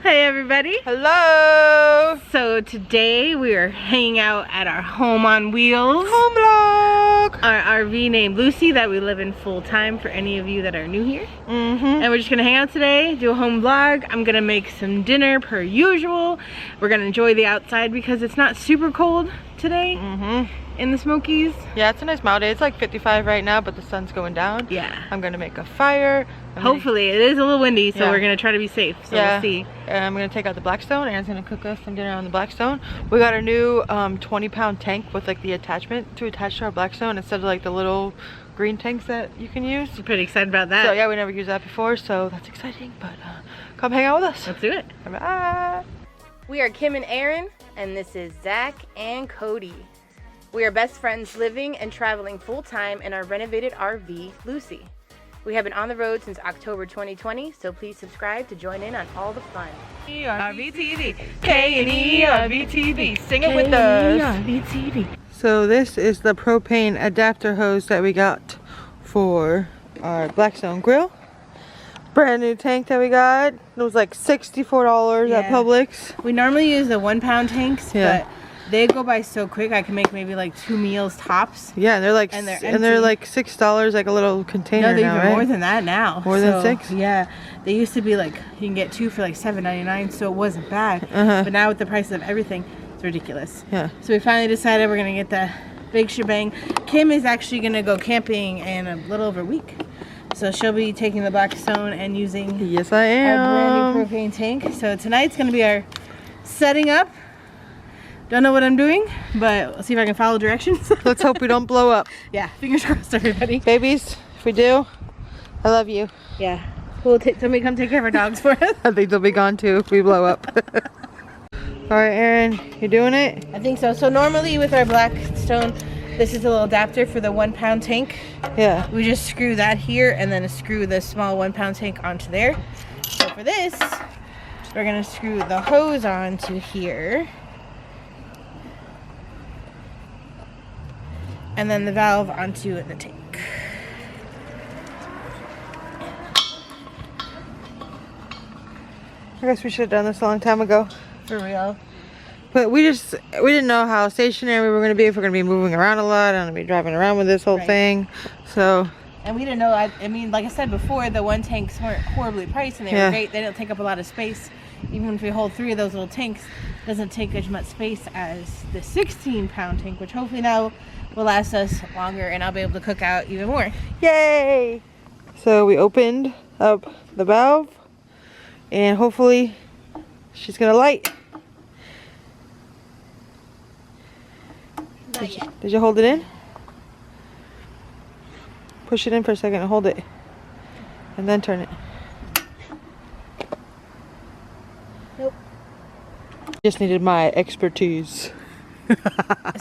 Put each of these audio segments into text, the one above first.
Hey everybody. Hello. So today we are hanging out at our home on wheels. Home vlog. Our RV named Lucy that we live in full time for any of you that are new here. And we're just gonna hang out today, do a home vlog. I'm gonna make some dinner per usual. We're gonna enjoy the outside because it's not super cold today in the Smokies. Yeah, it's a nice mild day. It's like 55 right now, but the sun's going down. Yeah. I'm gonna make a fire. Hopefully, it is a little windy, so we're gonna try to be safe. So we'll see. And I'm gonna take out the Blackstone. Aaron's gonna cook us some dinner on the Blackstone. We got a new 20-pound tank with like the attachment to attach to our Blackstone instead of like the little green tanks that you can use. I'm pretty excited about that. So yeah, we never used that before, so that's exciting. But come hang out with us. Let's do it. Bye. We are Kim and Aaron, and this is Zach and Cody. We are best friends living and traveling full-time in our renovated RV, Lucy. We have been on the road since October 2020, so please subscribe to join in on all the fun. RVTV, K&E RVTV, sing it with us. RVTV. So this is the propane adapter hose that we got for our Blackstone grill. Brand new tank that we got. It was like $64 at Publix. We normally use the 1 pound tanks, but they go by so quick. I can make maybe like 2 meals tops. Yeah, they're like they're like $6 like a little container. No, they're now, even right? more than that now. More than 6? Yeah, they used to be like you can get 2 for like $7.99, so it wasn't bad. But now with the price of everything, it's ridiculous. Yeah. So we finally decided we're gonna get the big shebang. Kim is actually gonna go camping in a little over a week. So she'll be taking the Blackstone and using yes, I am. our brand new propane tank. So tonight's gonna be our setting up. Don't know what I'm doing, but we'll see if I can follow directions. Let's hope we don't blow up. Yeah, fingers crossed, everybody. Babies, if we do, I love you. Yeah, somebody come take care of our dogs for us. I think they'll be gone too if we blow up. All right, Aaron, you doing it? I think so. So normally with our Blackstone, this is a little adapter for the 1 pound tank. Yeah. We just screw that here and then screw the small 1 pound tank onto there. So for this, we're gonna screw the hose onto here. And then the valve onto the tank. I guess we should have done this a long time ago. For real. But we didn't know how stationary we were going to be, if we're going to be moving around a lot. I'm going to be driving around with this whole thing. So. And we didn't know, I mean, like I said before, the 1 tanks weren't horribly priced and they were great. They don't take up a lot of space. Even if we hold 3 of those little tanks, it doesn't take as much space as the 16 pound tank, which hopefully now will last us longer and I'll be able to cook out even more. Yay! So we opened up the valve and hopefully she's going to light. Did you hold it in? Push it in for a second and hold it. And then turn it. Nope. Just needed my expertise.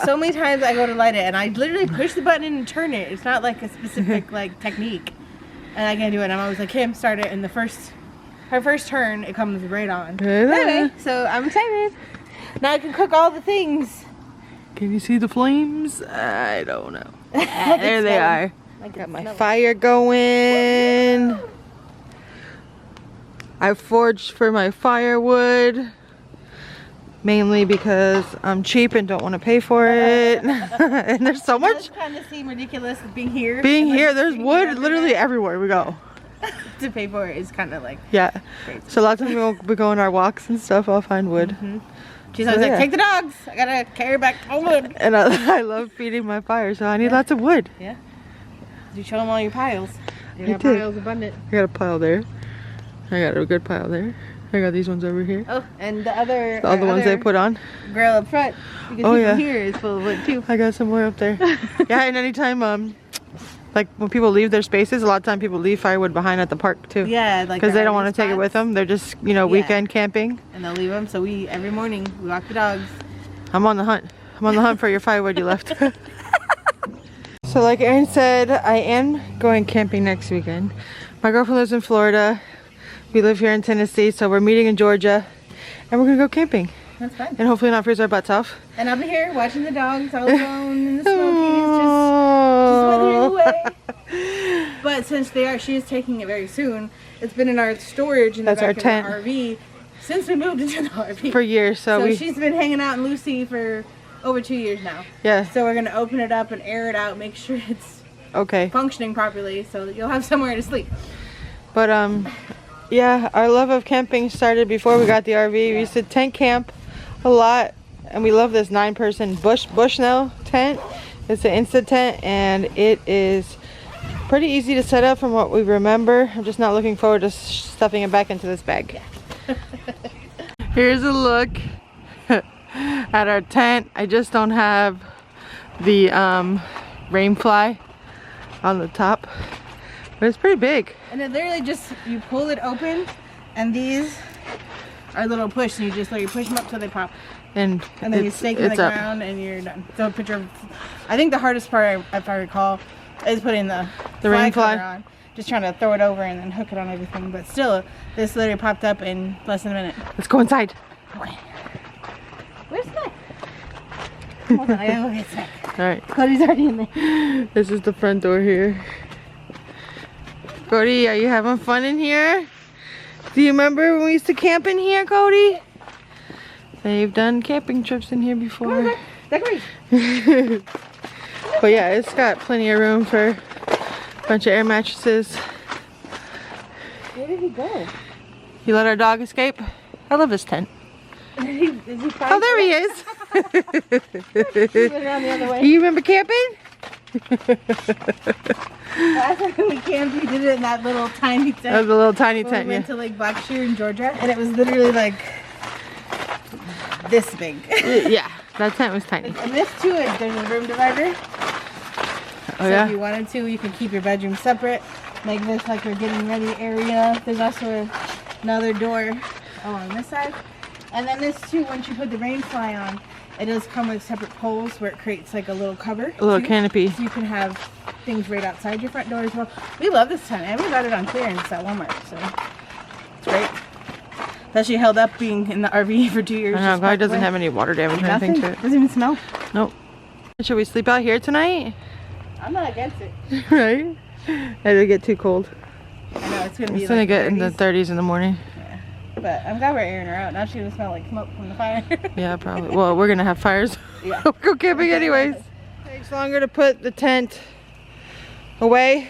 So many times I go to light it and I literally push the button and turn it. It's not like a specific like technique. And I can't do it. And I'm always like, Kim, start it. And her first turn, it comes right on. Anyway, so I'm excited. Now I can cook all the things. Can you see the flames? I don't know. There they are. I Got my fire going. I foraged for my firewood. Mainly because I'm cheap and don't want to pay for it. And there's so much. It does kind of seem ridiculous being here. There's wood literally everywhere we go. To pay for it is kind of like crazy. So a lot of times we go on our walks and stuff, I'll find wood. She's always like, take the dogs. I gotta carry back all wood. And I love feeding my fire, so I need lots of wood. Yeah. You show them all your piles. You got did. piles abundant. I got a pile there. I got a good pile there. I got these ones over here. Oh, and the other ones they put on. Grill up front. You can see from here is full of wood too. I got some more up there. Yeah, and anytime like when people leave their spaces, a lot of time people leave firewood behind at the park too. Yeah, like because they don't want to take it with them. They're just weekend camping. And they'll leave them. So every morning we walk the dogs. I'm on the hunt. I'm on the hunt for your firewood you left. So like Aaron said, I am going camping next weekend. My girlfriend lives in Florida. We live here in Tennessee, so we're meeting in Georgia, and we're gonna go camping. That's fun. And hopefully not freeze our butts off. And I'll be here watching the dogs all alone in the Smokies, just withering away. But since she is taking it very soon, it's been in our storage in the back of our RV since we moved into the RV. For years, so she's been hanging out in Lucy for over 2 years now. Yeah. So we're gonna open it up and air it out, make sure it's okay, functioning properly, so that you'll have somewhere to sleep. But yeah, our love of camping started before we got the RV. We used to tent camp a lot, and we love this 9-person Bushnell tent. It's an Insta tent, and it is pretty easy to set up from what we remember. I'm just not looking forward to stuffing it back into this bag. Here's a look at our tent. I just don't have the rain fly on the top, but it's pretty big. And it literally just, you pull it open, and these are little push, and you just let you push them up till they pop. And then you stake them in the ground, and you're done. So put your, I think the hardest part, if I recall, is putting the rain fly on. Just trying to throw it over and then hook it on everything. But still, this literally popped up in less than a minute. Let's go inside. Okay. Where's Snack? Hold on, I gotta go get Snack. Alright. Cody's already in there. This is the front door here. Cody, are you having fun in here? Do you remember when we used to camp in here, Cody? They've done camping trips in here before. But yeah, it's got plenty of room for a bunch of air mattresses. Where did he go? You let our dog escape? I love this tent. Is he Oh, there he is. He went around the other way. You remember camping? Last time we camped, we did it in that little tiny tent. That was a little tiny When tent, we went yeah. to Lake Blackstone in Georgia, and it was literally like this big. Yeah, that tent was tiny. And this too, there's a room divider. Oh So yeah? if you wanted to, you could keep your bedroom separate. Make this like your getting ready area. There's also another door along this side. And then this too, once you put the rain fly on, it does come with separate poles where it creates like a little cover. A little too. canopy. So you can have things right outside your front door as well. We love this tent, and we got it on clearance at Walmart, so it's great. That she held up being in the RV for 2 years. I know, glad it doesn't have any water damage or anything to it. Doesn't even smell. Nope. Should we sleep out here tonight? I'm not against it. Right? It'll get too cold. I know, it's gonna be It's gonna like get in the 30s. 30s in the morning. But I'm glad we're airing her out. Now she's gonna smell like smoke from the fire. Yeah, probably. Well, we're gonna have fires. Yeah. We'll go camping anyways. It takes longer to put the tent away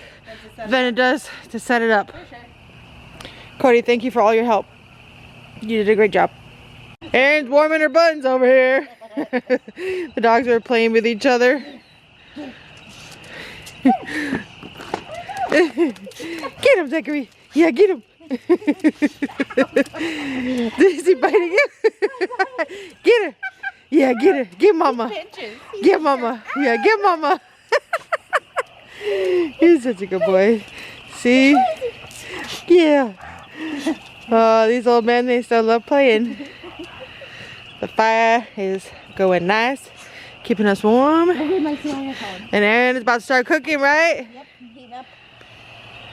than it does to set it up. Sure. Cody, thank you for all your help. You did a great job. Erin's warming her buttons over here. The dogs are playing with each other. Get him, Zachary. Yeah, get him. Is he biting you? Get her. Yeah, get her. Get mama. Get mama. Yeah, get mama. He's such a good boy. See? Yeah. Oh, these old men, they still love playing. The fire is going nice, keeping us warm. And Erin is about to start cooking, right? Yep, I'm heating up.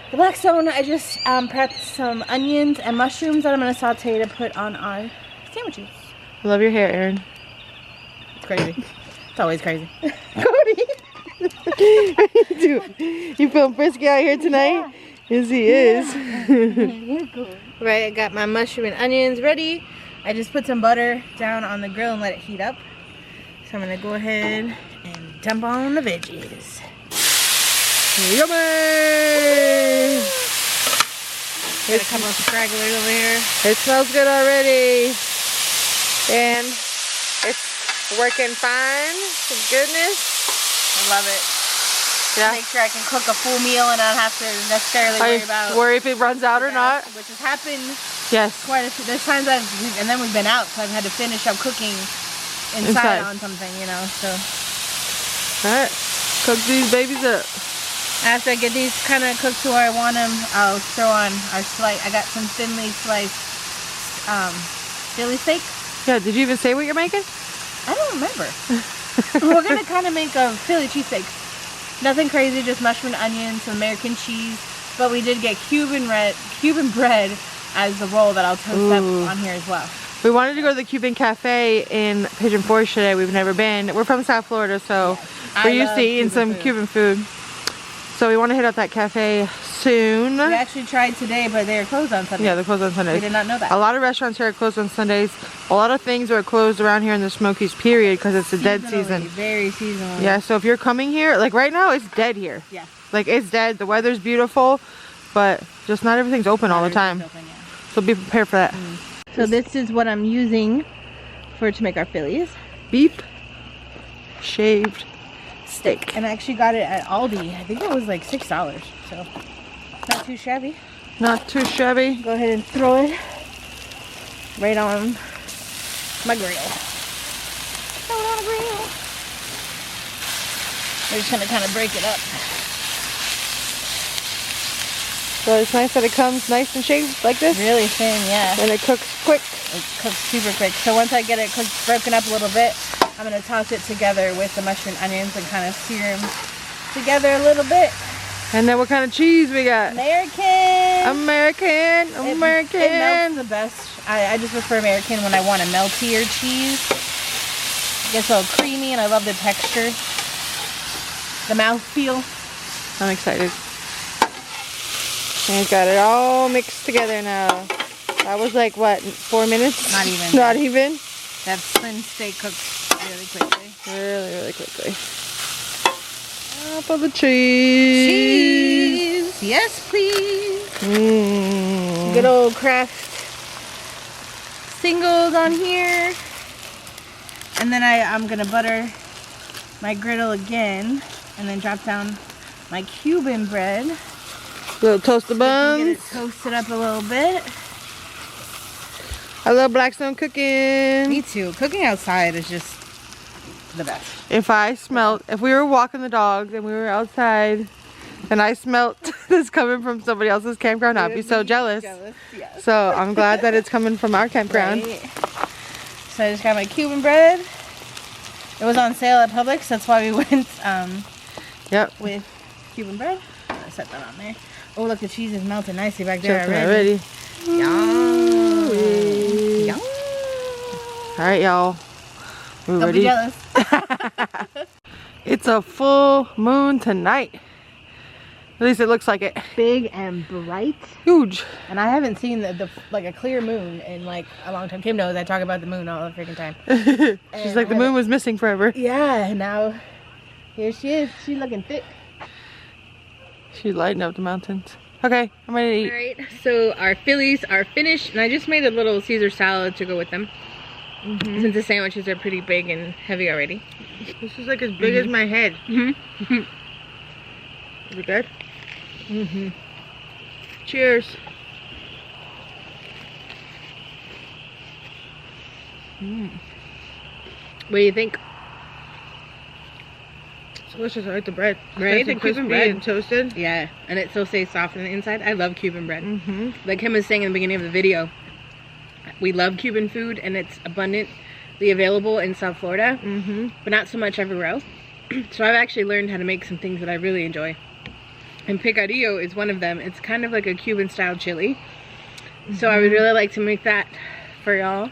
The Blackstone, I just prepped some onions and mushrooms that I'm going to saute to put on our sandwiches. I love your hair, Erin. It's crazy. It's always crazy. Cody! You feeling frisky out here tonight? Yeah. Yes, he is. You're cool. Right, I got my mushroom and onions ready. I just put some butter down on the grill and let it heat up. So I'm going to go ahead and dump on the veggies. Yummy! Got a couple of stragglers over here. It smells good already. And it's working fine. Thank goodness. I love it. Yeah. Make sure I can cook a full meal and I don't have to necessarily worry about worry if it runs out or not. which has happened Yes. quite a few. There's times and then we've been out, so I've had to finish up cooking inside on something, you know. So Alright. Cook these babies up. after I get these kind of cooked to where I want them, I'll throw on our slice. I got some thinly sliced Philly steak. Yeah, did you even say what you're making? I don't remember. We're gonna kind of make a Philly cheesesteaks. Nothing crazy, just mushroom and onions, some American cheese. But we did get Cuban bread as the roll that I'll toast up on here as well. We wanted to go to the Cuban Cafe in Pigeon Forge today. We've never been. We're from South Florida, so we're used to eating some Cuban food. So we want to hit up that cafe soon. We actually tried today, but they are closed on Sunday. Yeah, they're closed on Sundays. We did not know that. A lot of restaurants here are closed on Sundays. A lot of things are closed around here in the Smokies, period, because it's the dead season. Very seasonal. Yeah, so if you're coming here, like right now, it's dead here. Yeah. Like it's dead. The weather's beautiful, but just not everything's open all the time. So be prepared for that. So this is what I'm using to make our Phillies. Beef shaved steak. And I actually got it at Aldi. I think it was like $6. So not too shabby. Not too shabby. Go ahead and throw it right on my grill. Throw it on the grill. We're just gonna kind of break it up. So it's nice that it comes nice and shaved like this. Really thin, yeah. And it cooks quick. It cooks super quick. So once I get it cooked, broken up a little bit, I'm gonna toss it together with the mushroom onions and kind of sear them together a little bit. And then what kind of cheese we got? American. American. It melts the best. I just prefer American when I want a meltier cheese. It gets a little creamy and I love the texture. The mouthfeel. I'm excited. And got it all mixed together now. That was like what, 4 minutes? Not even. Not even? That thin steak cooks really quickly. Really, really quickly. Up of the cheese. Cheese. Yes, please. Mmm. Good old Kraft singles on here. And then I'm gonna butter my griddle again and then drop down my Cuban bread. Little toaster Get buns. it toasted up a little bit. I love Blackstone cooking. Me too. Cooking outside is just the best. If we were walking the dogs and we were outside and I smelt this coming from somebody else's campground, I'd be so jealous. Yes. So I'm glad that it's coming from our campground. Right. So I just got my Cuban bread. It was on sale at Publix, that's why we went Yep. with Cuban bread. I'm gonna set that on there. Oh, look, the cheese is melting nicely back there Choking already. already. Yum. Yum. All right, y'all. We're Don't be ready. jealous. It's a full moon tonight. At least it looks like it. Big and bright. Huge. And I haven't seen the like a clear moon in like a long time. Kim knows I talk about the moon all the freaking time. She's like, the moon was missing forever. Yeah, now here she is. She's looking thick. She's lighting up the mountains. Okay, I'm ready to eat. Alright, so our Phillies are finished, and I just made a little Caesar salad to go with them. Since the sandwiches are pretty big and heavy already. This is like as big as my head. Is it good? Cheers. What do you think? It's delicious. I like the bread. Right? Nice and The Cuban crispy bread. and toasted. Yeah, and it still stays soft on the inside. I love Cuban bread. Like Kim was saying in the beginning of the video, we love Cuban food and it's abundantly available in South Florida, but not so much everywhere else. So I've actually learned how to make some things that I really enjoy. And picadillo is one of them. It's kind of like a Cuban style chili. So I would really like to make that for y'all.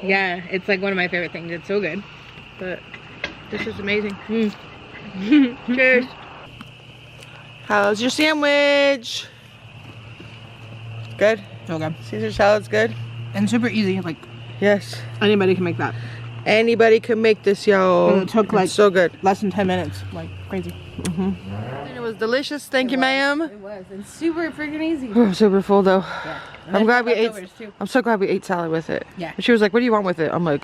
Yeah, it's like one of my favorite things. It's so good. But this is amazing. Cheers. How's your sandwich? Good? Okay. Caesar salad's good? And super easy. Like Yes. anybody can make that. Anybody can make this, y'all. And it took like It's so good. less than 10 minutes. Like crazy. And it was delicious. Thank you, ma'am. It was. And super freaking easy. I'm super full though. Yeah. I'm glad we ate. leftovers, too. I'm so glad we ate salad with it. Yeah. And she was like, "What do you want with it?" I'm like,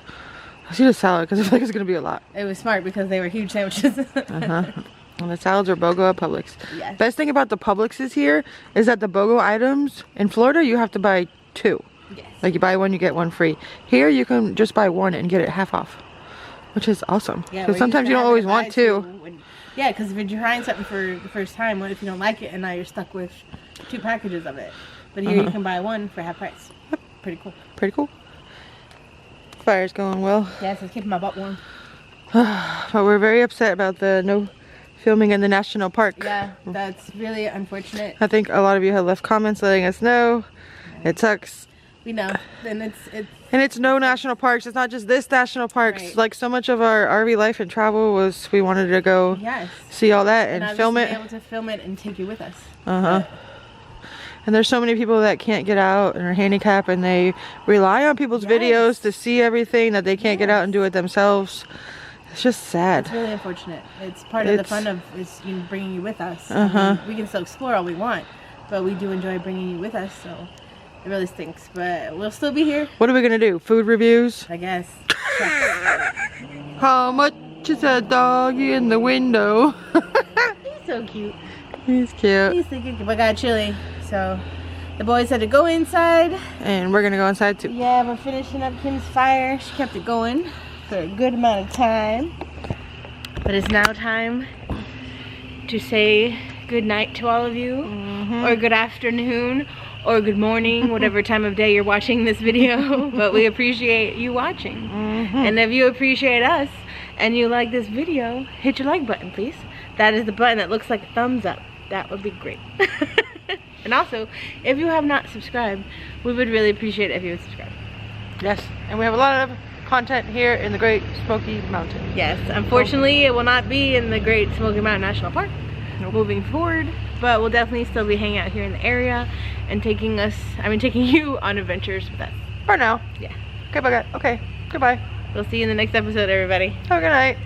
"I see the salad because I feel like it's gonna be a lot." It was smart because they were huge sandwiches. And the salads are BOGO at Publix. Yes. Best thing about the Publixes here is that the BOGO items in Florida you have to buy 2. Yes. Like you buy one, you get one free. Here you can just buy one and get it half off, which is awesome. Yeah, Because sometimes you don't always want to. Yeah, because if you're trying something for the first time, what if you don't like it and now you're stuck with 2 packages of it? But here you can buy one for half price. Pretty cool. Pretty cool. Fire's going well. Yeah, so it's keeping my butt warm. But we're very upset about the no filming in the national park. Yeah, that's really unfortunate. I think a lot of you have left comments letting us know. It sucks. We know. And it's And it's no national parks. It's not just this national parks. Right. Like so much of our RV life and travel was we wanted to go yes. see all that And and I was film just it. be able to film it and take you with us. Uh-huh. And there's so many people that can't get out and are handicapped, and they rely on people's videos to see everything that they can't get out and do it themselves. It's just sad. It's really unfortunate. It's part of the fun of bringing you with us. I mean, we can still explore all we want, but we do enjoy bringing you with us, so it really stinks. But we'll still be here. What are we gonna do? Food reviews? I guess. How much is that doggy in the window? He's so cute. He's cute. He's so cute. But got chilly, so the boys had to go inside. And we're gonna go inside too. Yeah, we're finishing up Kim's fire. She kept it going for a good amount of time. But it's now time to say good night to all of you, or good afternoon, or good morning, whatever time of day you're watching this video. But we appreciate you watching. And if you appreciate us and you like this video, hit your like button, please. That is the button that looks like a thumbs up. That would be great. And also, if you have not subscribed, we would really appreciate it if you would subscribe. Yes, and we have a lot of content here in the Great Smoky Mountains. Yes, unfortunately it will not be in the Great Smoky Mountain National Park moving forward, but we'll definitely still be hanging out here in the area and taking you on adventures with us. For now. Yeah. Okay, bye guys. Okay, goodbye. We'll see you in the next episode, everybody. Have a good night.